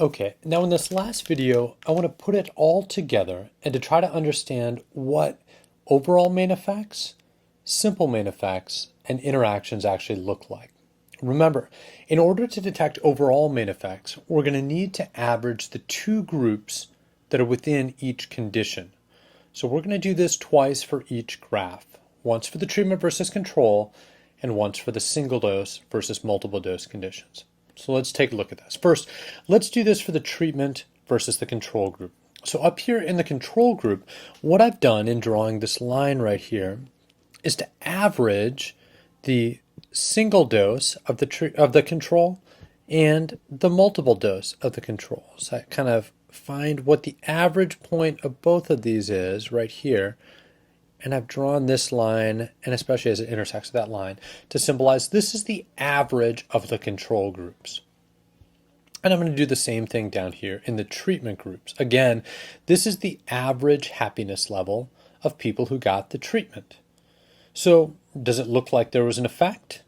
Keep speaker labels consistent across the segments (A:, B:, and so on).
A: Okay, now in this last video, I want to put it all together and to try to understand what overall main effects, simple main effects, and interactions actually look like. Remember, in order to detect overall main effects, we're going to need to average the two groups that are within each condition. So we're going to do this twice for each graph, once for the treatment versus control, and once for the single dose versus multiple dose conditions. So let's take a look at this. First, let's do this for the treatment versus the control group. So up here in the control group, what I've done in drawing this line right here is to average the single dose of the control and the multiple dose of the control. So I kind of find what the average point of both of these is right here. And I've drawn this line, and especially as it intersects with that line, to symbolize this is the average of the control groups. And I'm going to do the same thing down here in the treatment groups. Again, this is the average happiness level of people who got the treatment. So does it look like there was an effect?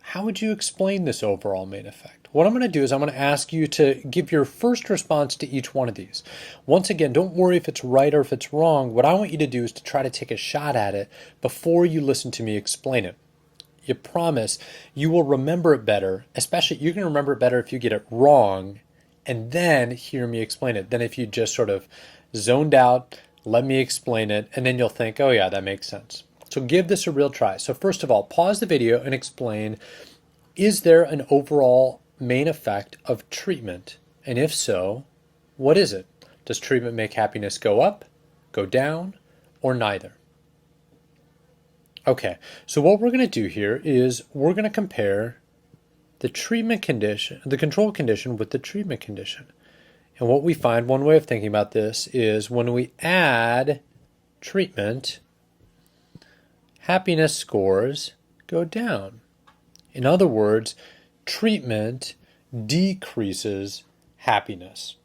A: How would you explain this overall main effect? What I'm going to do is I'm going to ask you to give your first response to each one of these. Once again, don't worry if it's right or if it's wrong. What I want you to do is to try to take a shot at it before you listen to me explain it. You promise you will remember it better, especially you're going to remember it better if you get it wrong and then hear me explain it than if you just sort of zoned out, let me explain it, and then you'll think, oh yeah, that makes sense. So give this a real try. So first of all, pause the video and explain, is there an overall main effect of treatment? And if so, what is it? Does treatment make happiness go up, go down, or neither? Okay, so what we're going to do here is we're going to compare the treatment condition, the control condition with the treatment condition. And what we find, one way of thinking about this is when we add treatment, happiness scores go down. In other words, treatment decreases happiness.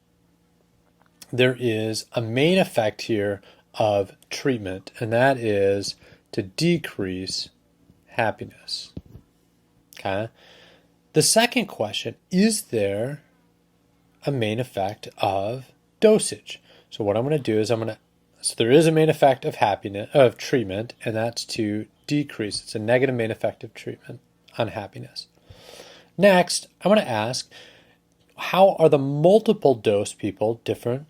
A: There is a main effect here of treatment, and that is to decrease happiness. Okay. The second question, is there a main effect of dosage? So what I'm going to do is so there is a main effect of treatment, and that's to decrease. It's a negative main effect of treatment on happiness. Next, I'm going to ask, how are the multiple dose people different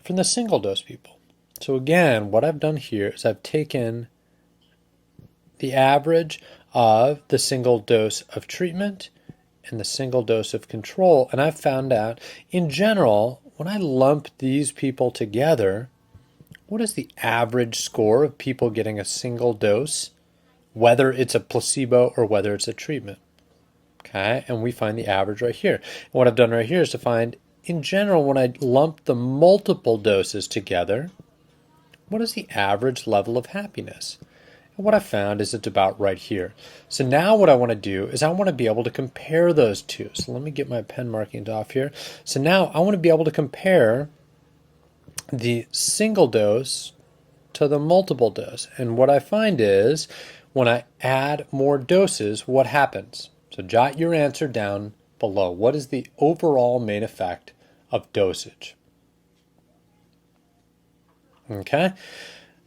A: from the single dose people? So again, what I've done here is I've taken the average of the single dose of treatment and the single dose of control, and I've found out, in general, when I lump these people together, what is the average score of people getting a single dose, whether it's a placebo or whether it's a treatment? Okay, and we find the average right here. And what I've done right here is to find, in general, when I lump the multiple doses together, what is the average level of happiness? And what I found is it's about right here. So now what I want to do is I want to be able to compare those two. So let me get my pen markings off here. So now I want to be able to compare the single dose to the multiple dose. And what I find is when I add more doses, what happens? So jot your answer down below. What is the overall main effect of dosage? Okay.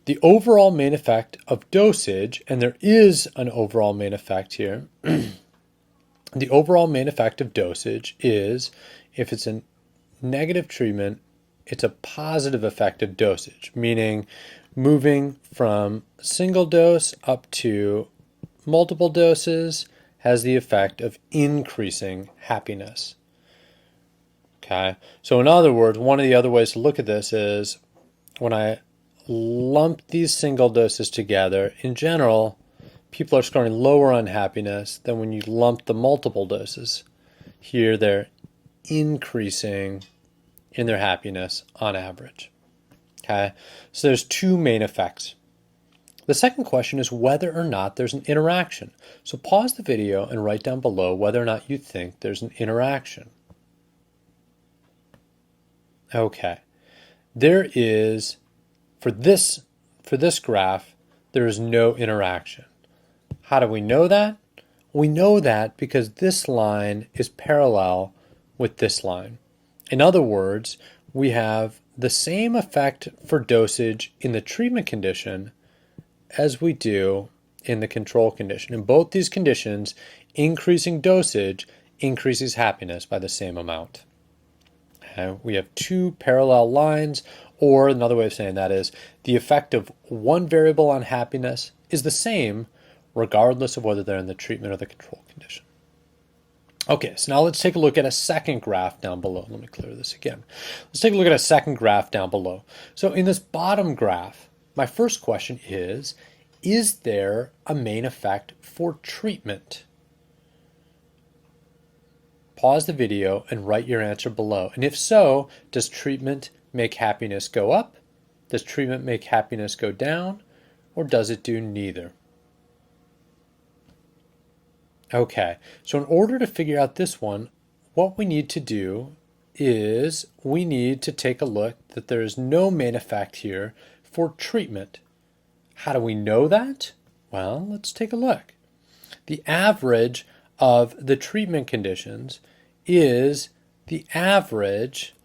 A: The overall main effect of dosage, and there is an overall main effect here, the overall main effect of dosage is, if it's a negative treatment, it's a positive effect of dosage, meaning moving from single dose up to multiple doses has the effect of increasing happiness. Okay, so in other words, one of the other ways to look at this is when I lump these single doses together, in general, people are scoring lower on happiness than when you lump the multiple doses. Here, they're increasing in their happiness on average. Okay, so there's two main effects. The second question is whether or not there's an interaction. So pause the video and write down below whether or not you think there's an interaction. Okay, there is, for this graph, there is no interaction. How do we know that? We know that because this line is parallel with this line. In other words, we have the same effect for dosage in the treatment condition as we do in the control condition. In both these conditions, increasing dosage increases happiness by the same amount. We have two parallel lines, or another way of saying that is the effect of one variable on happiness is the same regardless of whether they're in the treatment or the control condition. Okay, so now let's take a look at a second graph down below. Let me clear this again. Let's take a look at a second graph down below. So in this bottom graph, my first question is there a main effect for treatment? Pause the video and write your answer below. And if so, does treatment make happiness go up? Does treatment make happiness go down? Or does it do neither? Okay, so in order to figure out this one, what we need to do is we need to take a look that there is no main effect here for treatment. How do we know that? Well, let's take a look. The average of the treatment conditions is the average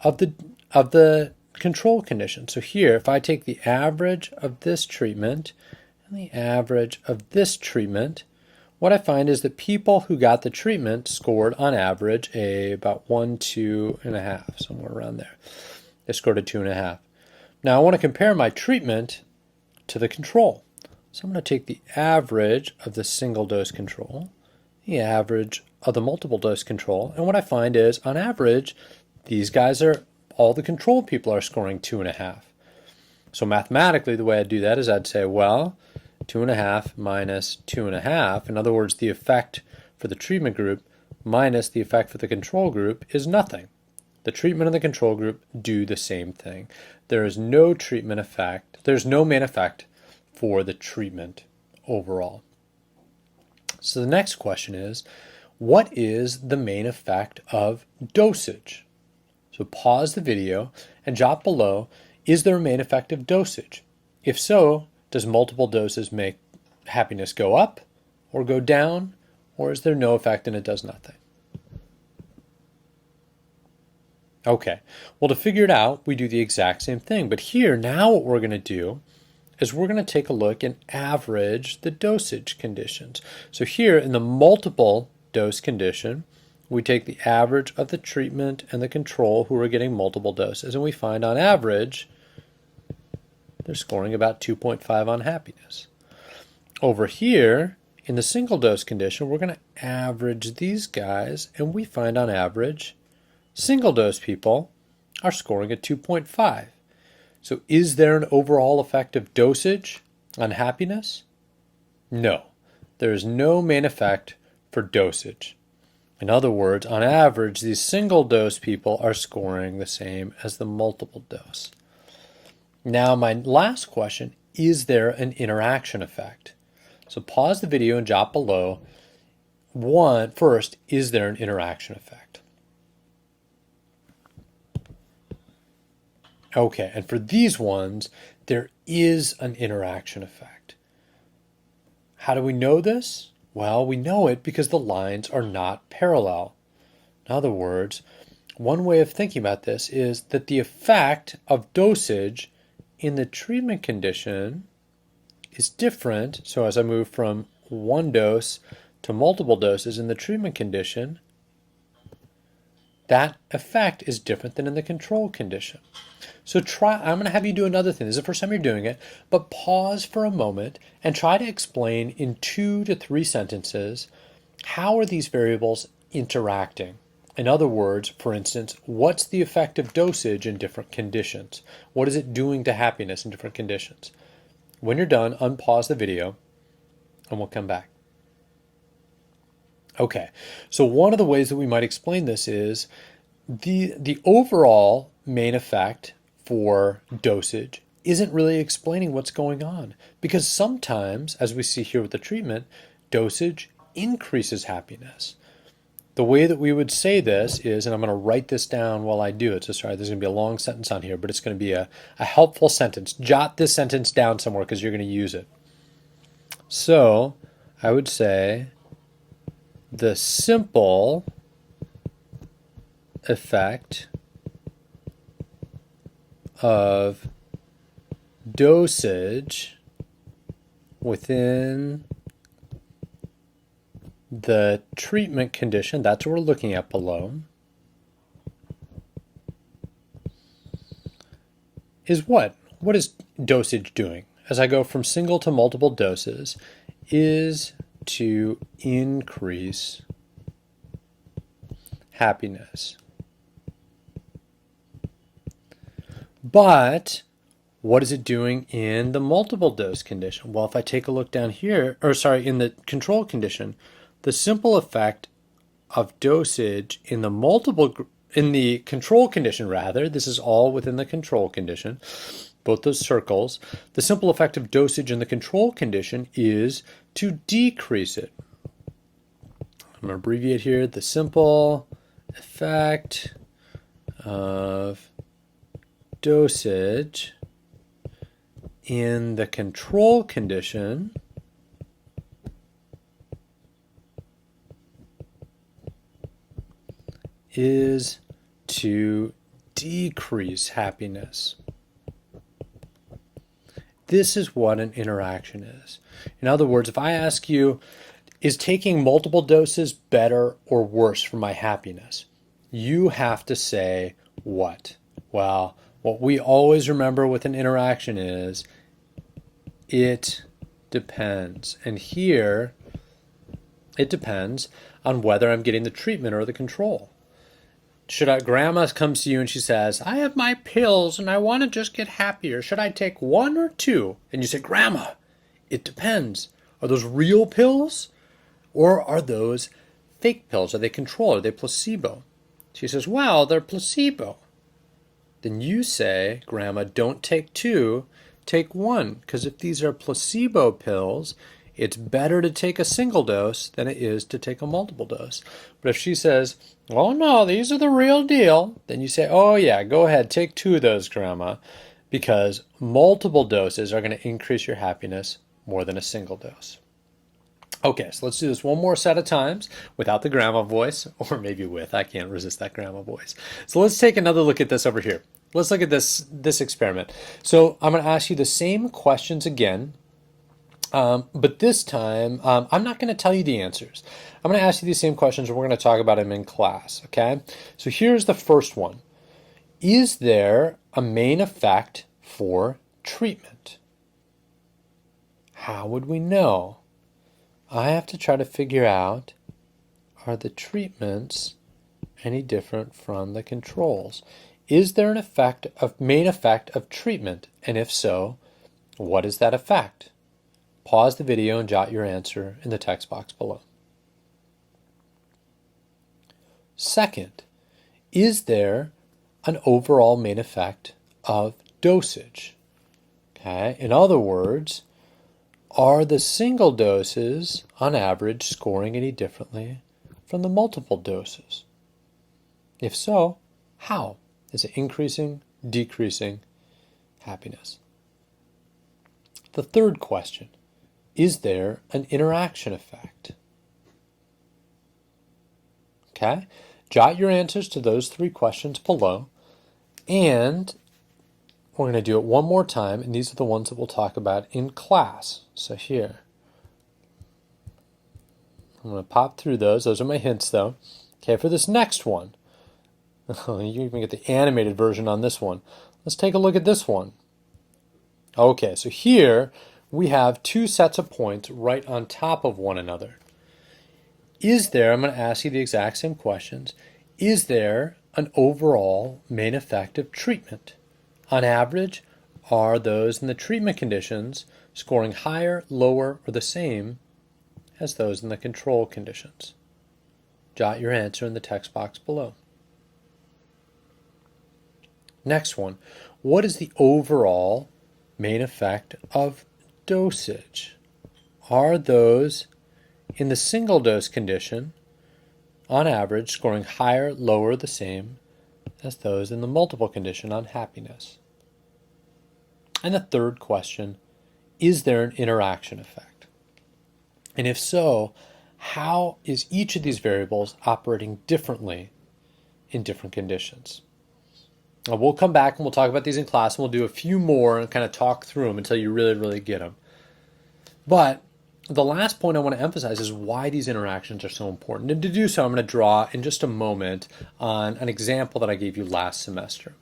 A: of the control condition. So here, if I take the average of this treatment and the average of this treatment, what I find is that people who got the treatment scored on average about 1, 2.5, somewhere around there. They scored a 2.5. Now I want to compare my treatment to the control. So I'm going to take the average of the single dose control, the average of the multiple dose control, and what I find is on average, all the control people are scoring 2.5. So mathematically, the way I'd do that is I'd say, well, 2.5 minus 2.5, in other words, the effect for the treatment group minus the effect for the control group is nothing. The treatment and the control group do the same thing. There is no treatment effect, there's no main effect for the treatment overall. So the next question is, what is the main effect of dosage? So pause the video and jot below, is there a main effect of dosage? If so, does multiple doses make happiness go up or go down, or is there no effect and it does nothing? Okay, well, to figure it out, we do the exact same thing. But here, now what we're going to do is we're going to take a look and average the dosage conditions. So here in the multiple dose condition, we take the average of the treatment and the control who are getting multiple doses, and we find on average they're scoring about 2.5 on happiness. Over here, in the single dose condition, we're going to average these guys, and we find on average, single dose people are scoring a 2.5. So is there an overall effect of dosage on happiness? No. There is no main effect for dosage. In other words, on average, these single dose people are scoring the same as the multiple dose. Now, my last question, is there an interaction effect? So pause the video and jot below. First, is there an interaction effect? Okay, and for these ones, there is an interaction effect. How do we know this? Well, we know it because the lines are not parallel. In other words, one way of thinking about this is that the effect of dosage in the treatment condition is different. So as I move from one dose to multiple doses in the treatment condition, that effect is different than in the control condition. So I'm going to have you do another thing. This is the first time you're doing it, but pause for a moment and try to explain in 2 to 3 sentences, how are these variables interacting? In other words, for instance, what's the effect of dosage in different conditions? What is it doing to happiness in different conditions? When you're done, unpause the video and we'll come back. Okay, so one of the ways that we might explain this is the overall main effect for dosage isn't really explaining what's going on, because sometimes, as we see here with the treatment, dosage increases happiness. The way that we would say this is, and I'm going to write this down while I do it, so sorry, there's going to be a long sentence on here, but it's going to be a helpful sentence. Jot this sentence down somewhere because you're going to use it. So I would say the simple effect of dosage within the treatment condition, that's what we're looking at below, is what? What is dosage doing? As I go from single to multiple doses, is to increase happiness. But what is it doing in the multiple dose condition? Well, if I take a look down here, or sorry, in the control condition, the simple effect of dosage in the control condition rather, this is all within the control condition, both those circles, the simple effect of dosage in the control condition is to decrease it. I'm going to abbreviate here, the simple effect of dosage in the control condition is to decrease happiness. This is what an interaction is. In other words, if I ask you, is taking multiple doses better or worse for my happiness? You have to say what? Well, what we always remember with an interaction is it depends. And here, it depends on whether I'm getting the treatment or the control. Grandma comes to you and she says, I have my pills and I want to just get happier. Should I take one or two? And you say, Grandma, it depends. Are those real pills or are those fake pills? Are they control? Are they placebo? She says, well, they're placebo. Then you say, Grandma, don't take two, take one. Because if these are placebo pills, it's better to take a single dose than it is to take a multiple dose. But if she says, oh no, these are the real deal, then you say, oh yeah, go ahead, take two of those, Grandma, because multiple doses are going to increase your happiness more than a single dose. Okay, so let's do this one more set of times without the grandma voice, or maybe with. I can't resist that grandma voice. So let's take another look at this over here. Let's look at this experiment. So I'm going to ask you the same questions again, but this time I'm not going to tell you the answers. I'm going to ask you these same questions and we're going to talk about them in class, okay? So here's the first one. Is there a main effect for treatment? How would we know? I have to try to figure out, are the treatments any different from the controls? Is there an main effect of treatment? And if so, what is that effect? Pause the video and jot your answer in the text box below. Second, is there an overall main effect of dosage? Okay, in other words, are the single doses, on average, scoring any differently from the multiple doses? If so, how? Is it increasing, decreasing happiness? The third question, is there an interaction effect? Okay, jot your answers to those three questions below, and we're going to do it one more time, and these are the ones that we'll talk about in class. So here, I'm going to pop through those. Those are my hints, though. Okay, for this next one, you even get the animated version on this one. Let's take a look at this one. Okay, so here we have two sets of points right on top of one another. I'm going to ask you the exact same questions. Is there an overall main effect of treatment? On average, are those in the treatment conditions scoring higher, lower, or the same as those in the control conditions? Jot your answer in the text box below. Next one, what is the overall main effect of dosage? Are those in the single dose condition, on average, scoring higher, lower, or the same as those in the multiple condition on happiness? And the third question, is there an interaction effect? And if so, how is each of these variables operating differently in different conditions. Now, we'll come back and we'll talk about these in class, and we'll do a few more and kind of talk through them until you really, really get them. But the last point I want to emphasize is why these interactions are so important. And to do so, I'm going to draw in just a moment on an example that I gave you last semester.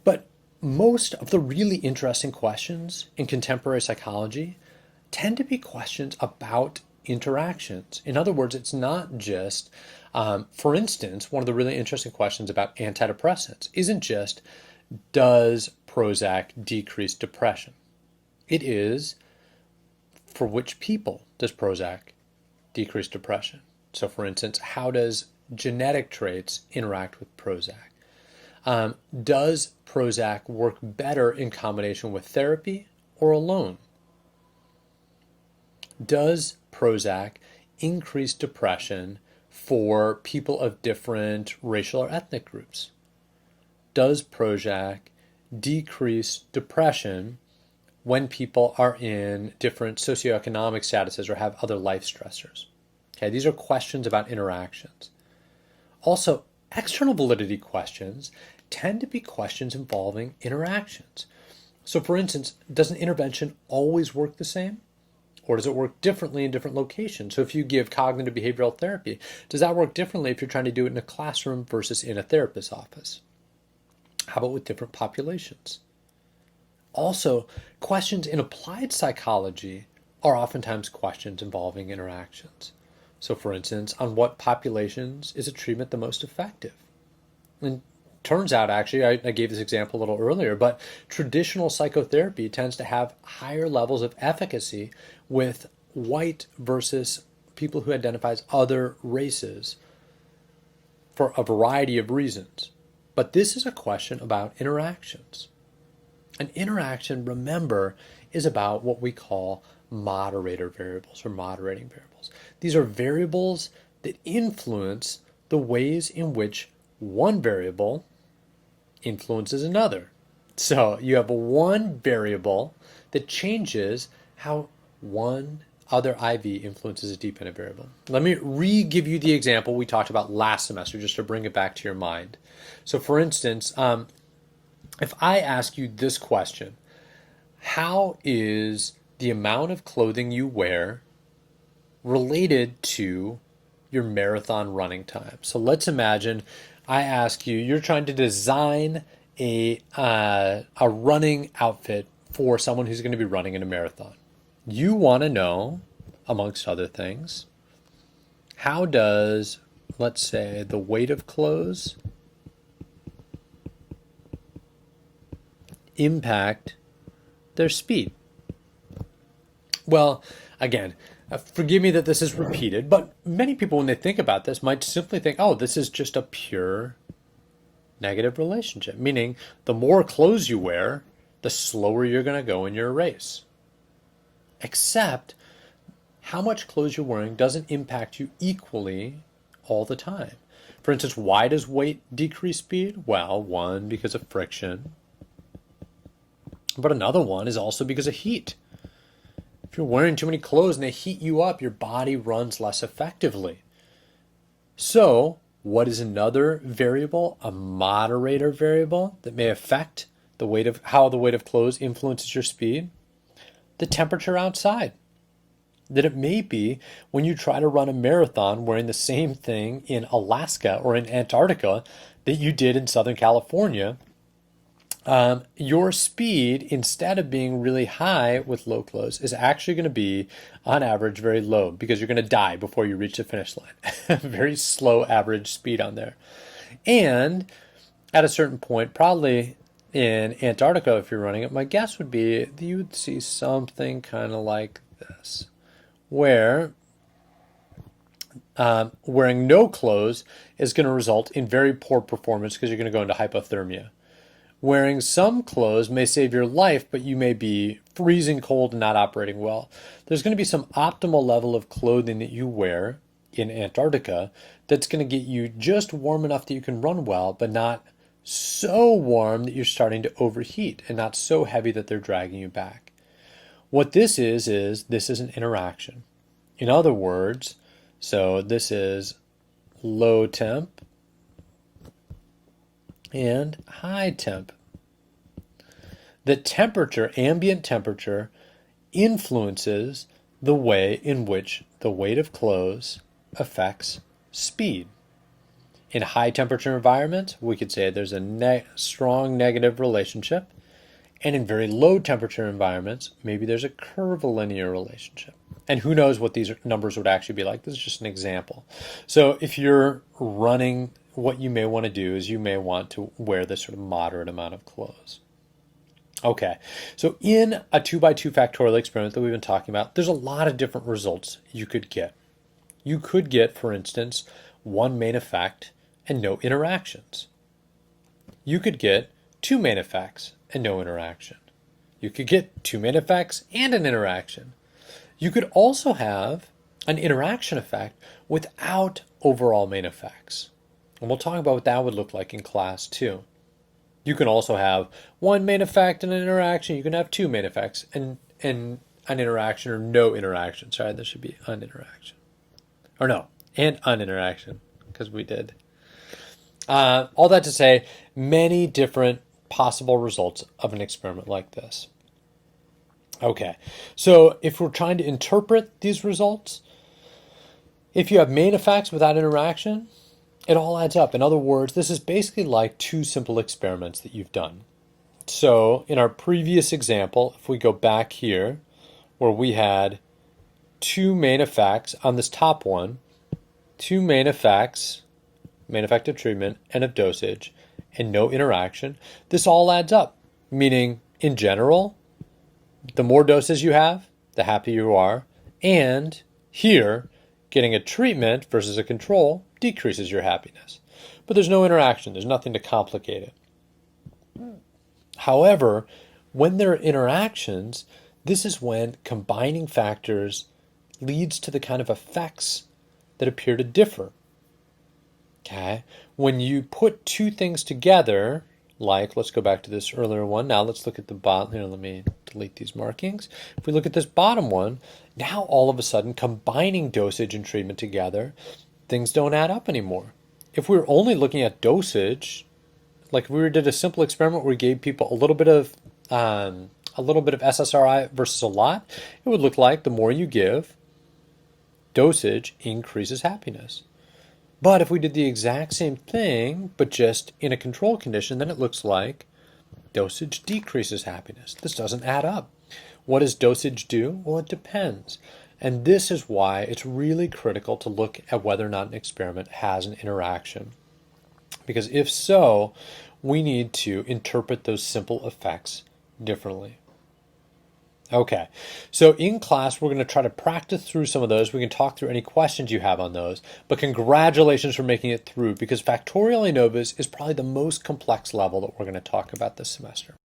A: But most of the really interesting questions in contemporary psychology tend to be questions about interactions. In other words, it's not just, for instance, one of the really interesting questions about antidepressants isn't just, does Prozac decrease depression? It is, for which people does Prozac decrease depression? So for instance, how does genetic traits interact with Prozac? Does Prozac work better in combination with therapy or alone? Does Prozac increase depression for people of different racial or ethnic groups? Does Prozac decrease depression when people are in different socioeconomic statuses or have other life stressors? Okay, these are questions about interactions. Also, external validity questions tend to be questions involving interactions. So for instance, does an intervention always work the same? Or does it work differently in different locations? So if you give cognitive behavioral therapy, does that work differently if you're trying to do it in a classroom versus in a therapist's office? How about with different populations? Also, questions in applied psychology are oftentimes questions involving interactions. So for instance, on what populations is a treatment the most effective? And turns out, actually, I gave this example a little earlier, but traditional psychotherapy tends to have higher levels of efficacy with white versus people who identify as other races for a variety of reasons. But this is a question about interactions. An interaction, remember, is about what we call moderator variables or moderating variables. These are variables that influence the ways in which one variable influences another. So you have one variable that changes how one other IV influences a dependent variable. Let me re-give you the example we talked about last semester just to bring it back to your mind. So for instance, if I ask you this question, how is the amount of clothing you wear related to your marathon running time? So let's imagine I ask you, you're trying to design a running outfit for someone who's going to be running in a marathon. You want to know, amongst other things, how does, let's say, the weight of clothes impact their speed? Well, again, forgive me that this is repeated, but many people, when they think about this, might simply think, oh, this is just a pure negative relationship, meaning the more clothes you wear, the slower you're going to go in your race. Except how much clothes you're wearing doesn't impact you equally all the time. For instance, why does weight decrease speed? Well, one, because of friction, but another one is also because of heat. If you're wearing too many clothes and they heat you up, your body runs less effectively. So, what is another variable? A moderator variable that may affect the weight of how the weight of clothes influences your speed? The temperature outside. That it may be when you try to run a marathon wearing the same thing in Alaska or in Antarctica that you did in Southern California, your speed, instead of being really high with low clothes, is actually going to be, on average, very low because you're going to die before you reach the finish line. Very slow average speed on there. And at a certain point, probably in Antarctica, if you're running it, my guess would be that you would see something kind of like this, where wearing no clothes is going to result in very poor performance because you're going to go into hypothermia. Wearing some clothes may save your life, but you may be freezing cold and not operating well. There's going to be some optimal level of clothing that you wear in Antarctica that's going to get you just warm enough that you can run well, but not so warm that you're starting to overheat and not so heavy that they're dragging you back. What this is this is an interaction. In other words, so this is low temp and high temp. The temperature, ambient temperature, influences the way in which the weight of clothes affects speed. In high temperature environments, we could say there's a strong negative relationship. And in very low temperature environments, maybe there's a curvilinear relationship. And who knows what these numbers would actually be like. This is just an example. So if you're running, what you may want to do is you may want to wear this sort of moderate amount of clothes. Okay, so in a 2x2 factorial experiment that we've been talking about, there's a lot of different results you could get. You could get, for instance, one main effect and no interactions. You could get two main effects and no interaction. You could get two main effects and an interaction. You could also have an interaction effect without overall main effects. And we'll talk about what that would look like in class too. You can also have one main effect and an interaction. You can have two main effects and an interaction or no interaction. Sorry, this should be an interaction. Or no, and an interaction, because we did. All that to say, many different possible results of an experiment like this. Okay, so if we're trying to interpret these results, if you have main effects without interaction, it all adds up. In other words, this is basically like two simple experiments that you've done. So in our previous example, if we go back here, where we had two main effects on this top one, two main effects, main effect of treatment and of dosage, and no interaction, this all adds up. Meaning, in general, the more doses you have, the happier you are. And here, getting a treatment versus a control decreases your happiness. But there's no interaction. There's nothing to complicate it. However, when there are interactions, this is when combining factors leads to the kind of effects that appear to differ. Okay, when you put two things together, like, let's go back to this earlier one. Now let's look at the bottom. Here, let me delete these markings. If we look at this bottom one, now all of a sudden combining dosage and treatment together, things don't add up anymore. If we were only looking at dosage, like if we did a simple experiment where we gave people a little bit of SSRI versus a lot, it would look like the more you give, dosage increases happiness. But if we did the exact same thing, but just in a control condition, then it looks like dosage decreases happiness. This doesn't add up. What does dosage do? Well, it depends. And this is why it's really critical to look at whether or not an experiment has an interaction. Because if so, we need to interpret those simple effects differently. Okay, so in class, we're going to try to practice through some of those. We can talk through any questions you have on those, but congratulations for making it through, because Factorial ANOVAs is probably the most complex level that we're going to talk about this semester.